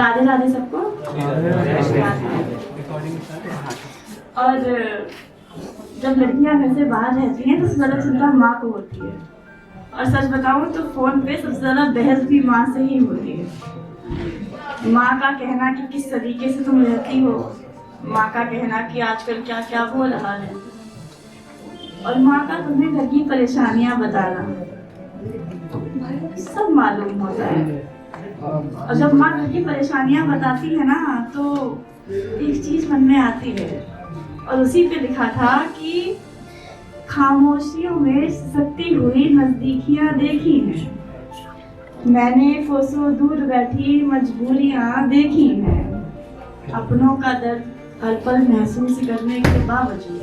राधे राधे सबको। और जब लड़कियां घर से बाहर रहती हैं तो सबसे ज्यादा चिंता माँ को होती है। और सच बताऊं तो फोन पे सबसे ज्यादा बहस भी माँ से ही होती है। माँ का कहना कि किस तरीके से तुम रहती हो, माँ का कहना कि आजकल क्या क्या हो रहा है, और माँ का तुम्हें घर की परेशानियां बताना, सब मालूम होता है। और जब माँ घर की परेशानियां बताती है ना तो एक चीज मन में आती है, और उसी पे लिखा था कि खामोशियों में सिसकती हुई नजदीकियां देखी हैं, मैंने कोसों दूर बैठी मजबूरियां देखी हैं, अपनों का दर्द हर पल महसूस करने के बावजूद,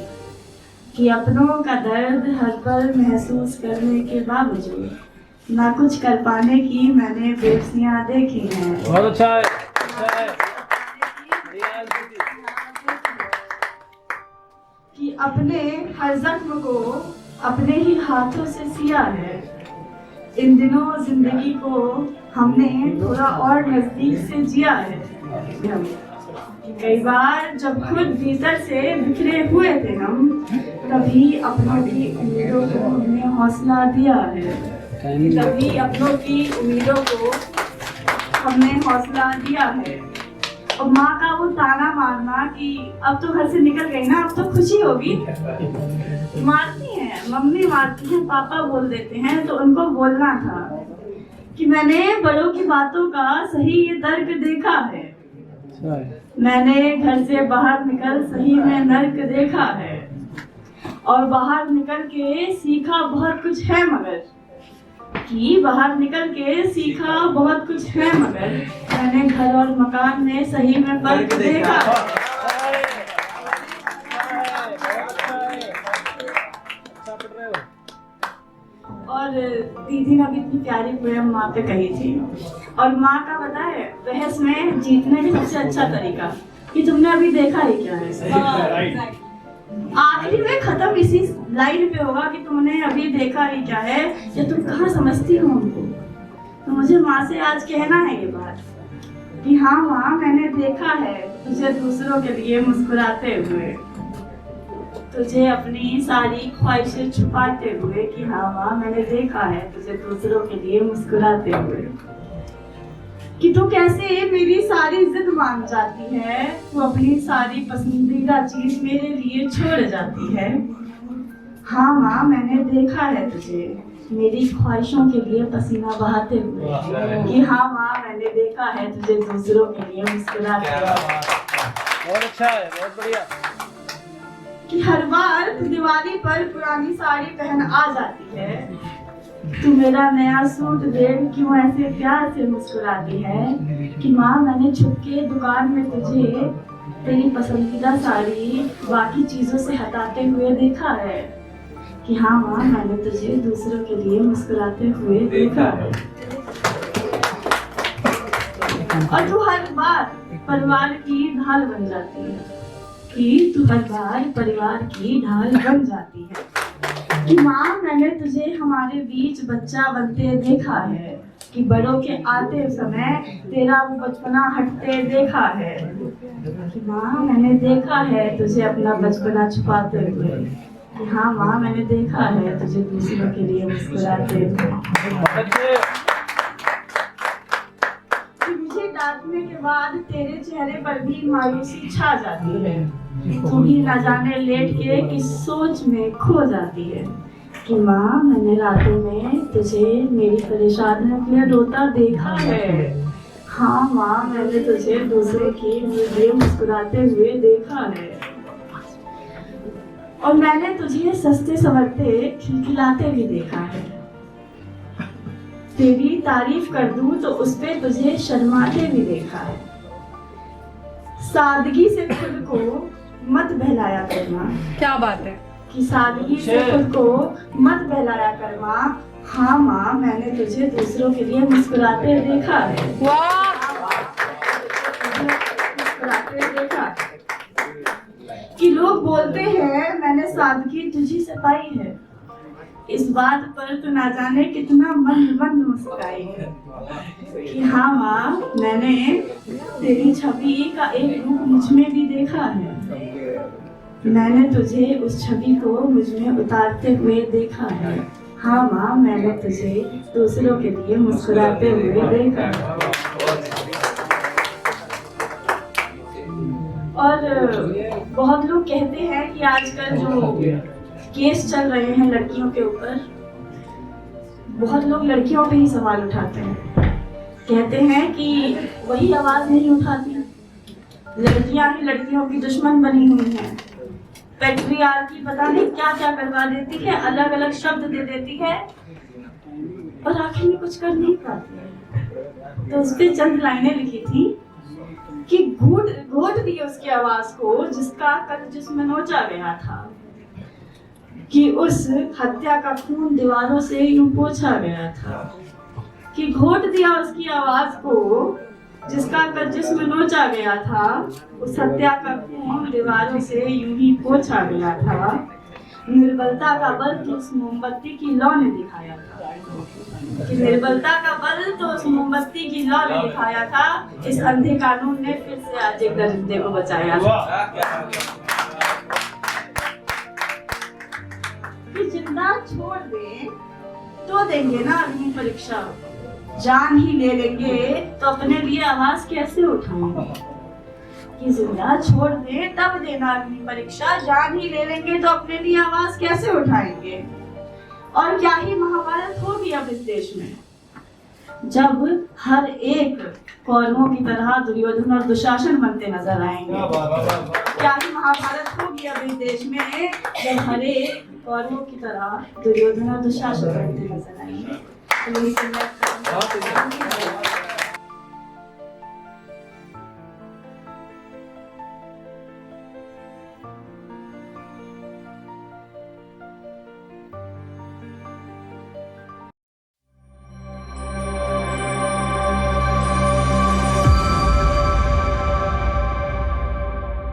कि अपनों का दर्द हर पल महसूस करने के बावजूद ना कुछ कर पाने की मैंने बेबसियां देखी हैं। बहुत अच्छा है। कि अपने हर जख्म को अपने ही हाथों से सिया है, इन दिनों जिंदगी को हमने थोड़ा और नजदीक से जिया है। कई बार जब खुद भीतर से बिखरे हुए थे हम, तभी अपनों की उम्मीदों को हमने हौसला दिया है, तभी अपनों की उम्मीदों को हमने हौसला दिया है। और माँ का वो ताना मारना कि अब तो घर से निकल गई ना, अब तो खुशी होगी, मारती हैं, मम्मी मारती हैं, पापा बोल देते हैं, तो उनको बोलना था कि मैंने बड़ों की बातों का सही ये तर्क देखा है, मैंने घर से बाहर निकल सही में नर्क देखा है, और बाहर निकल के सीखा बहुत कुछ है, मगर कि बाहर निकल के सीखा बहुत कुछ है, मगर मैंने घर और मकान में सही में फर्क देखा है। और दीदी ने भी इतनी प्यारी पोयम माँ पे कही थी, और माँ का पता है बहस में जीतने का सबसे अच्छा तरीका कि तुमने अभी देखा ही क्या है। आखिरी में खत्म इसी लाइन पे होगा कि तुमने अभी देखा ही क्या है, या तुम कहाँ समझती हो हमको। तो मुझे माँ से आज कहना है ये बात कि हाँ माँ, मैंने देखा है तुझे दूसरों के लिए मुस्कुराते हुए, तुझे अपनी सारी ख्वाहिशें छुपाते हुए, कि हाँ माँ, मैंने देखा है तुझे दूसरों के लिए मुस्कुराते हुए, कि तू कैसे मेरी सारी जिद मान जाती है, तू अपनी सारी पसंदीदा चीज मेरे लिए छोड़ जाती है। हाँ माँ, मैंने देखा है तुझे मेरी ख्वाहिशों के लिए पसीना बहाते हुए, कि हाँ माँ, मैंने देखा है तुझे दूसरों के लिए मुस्कुराते हुए। बहुत अच्छा है, बहुत बढ़िया। कि हर बार तू दिवाली पर पुरानी साड़ी पहन आ जाती है, तू मेरा नया सूट देख क्यों ऐसे प्यार से मुस्कुराती है, कि माँ, मैंने छुपके दुकान में तुझे तेरी पसंदीदा साड़ी बाकी चीजों से हटाते हुए देखा है, कि हाँ माँ, मैंने तुझे दूसरों के लिए मुस्कुराते हुए देखा है। और तू हर बार परिवार की ढाल बन जाती है, कि तू हर बार परिवार की ढाल बन जाती है, कि माँ, मैंने तुझे हमारे बीच बच्चा बनते देखा है, कि बड़ों के आते समय तेरा वो बचपना हटते देखा है, कि माँ, मैंने देखा है तुझे अपना बचपना छुपाते हुए, कि हाँ माँ, मैंने देखा है तुझे दूसरों के लिए मुस्कुराते हुए। कि मुझे डांटने के बाद तेरे चेहरे पर भी मायूसी छा जाती है, तू ही ना जाने लेट के किस सोच में खो जाती है, कि माँ, मैंने रातों में तुझे मेरी परेशानियों में रोता देखा है। हाँ माँ, मैंने तुझे दूसरों के लिए मुस्कुराते हुए देखा है, और मैंने तुझे सस्ते संवरते खिलखिलाते भी देखा है, तेरी तारीफ कर दूं तो उस पे तुझे शर्माते भी देखा है। सादगी से खुद को मत बहलाया करना, क्या बात है, कि सादगी से खुद को मत बहलाया कर माँ, हाँ माँ, मैंने तुझे दूसरों के लिए मुस्कुराते देखा है। मुस्कुराते देखा है। कि लोग बोलते हैं मैंने सादगी तुझी से पाई है, इस बात पर तो ना जाने कितना मंद मंद मुस्काई कि हाँ माँ, मैंने तेरी छवि का एक रूप मुझ में भी देखा है। मैंने तुझे उस छवि को मुझ में उतारते हुए देखा है। हाँ माँ, मैंने तुझे दूसरों के लिए मुस्कुराते हुए देखा है। और बहुत लोग कहते हैं कि आजकल जो केस चल रहे हैं लड़कियों के ऊपर, बहुत लोग लड़कियों पे ही सवाल उठाते हैं। कहते हैं कि वही आवाज नहीं उठाती, लड़कियां ही लड़कियों की दुश्मन बनी हुई हैं, पैट्रियार्की पता नहीं क्या क्या करवा देती है, अलग अलग शब्द दे देती है और आखिर में कुछ कर नहीं पाती है। तो उस पे चंद लाइनें लिखी थी कि घोट दी उसकी आवाज को जिसका कल जिसमें नोचा गया था, कि उस हत्या का खून दीवारों से यूं पोंछा गया था, कि घोट दिया उसकी आवाज को जिसका कल जिसमें नोचा गया था, उस हत्या का खून दीवारों से यूं ही पोंछा गया था। निर्बलता का बल तो उस मोमबत्ती की लौ ने दिखाया था, कि निर्बलता का बल तो उस मोमबत्ती की लौ ने दिखाया था। इस अंधे कानून ने फिर से आज एक दरिंदे को बचाया था। कि जिंदा छोड़ दे तो देंगे ना अग्नि परीक्षा, जान ही ले लेंगे तो अपने लिए आवाज कैसे उठाएंगे। कि जिंदा छोड़ दे तब देना अग्नि परीक्षा, जान ही ले लेंगे तो अपने लिए आवाज कैसे उठाएंगे। और क्या ही महाभारत होगी अब इस देश में, जब हर एक कौरवों की तरह दुर्योधन और दुशासन बनते नजर आएंगे। क्या ही महाभारत होगी अब इस देश में, जब हर एक कौरवों की तरह दुर्योधन और दुशासन बनते नजर आएंगे।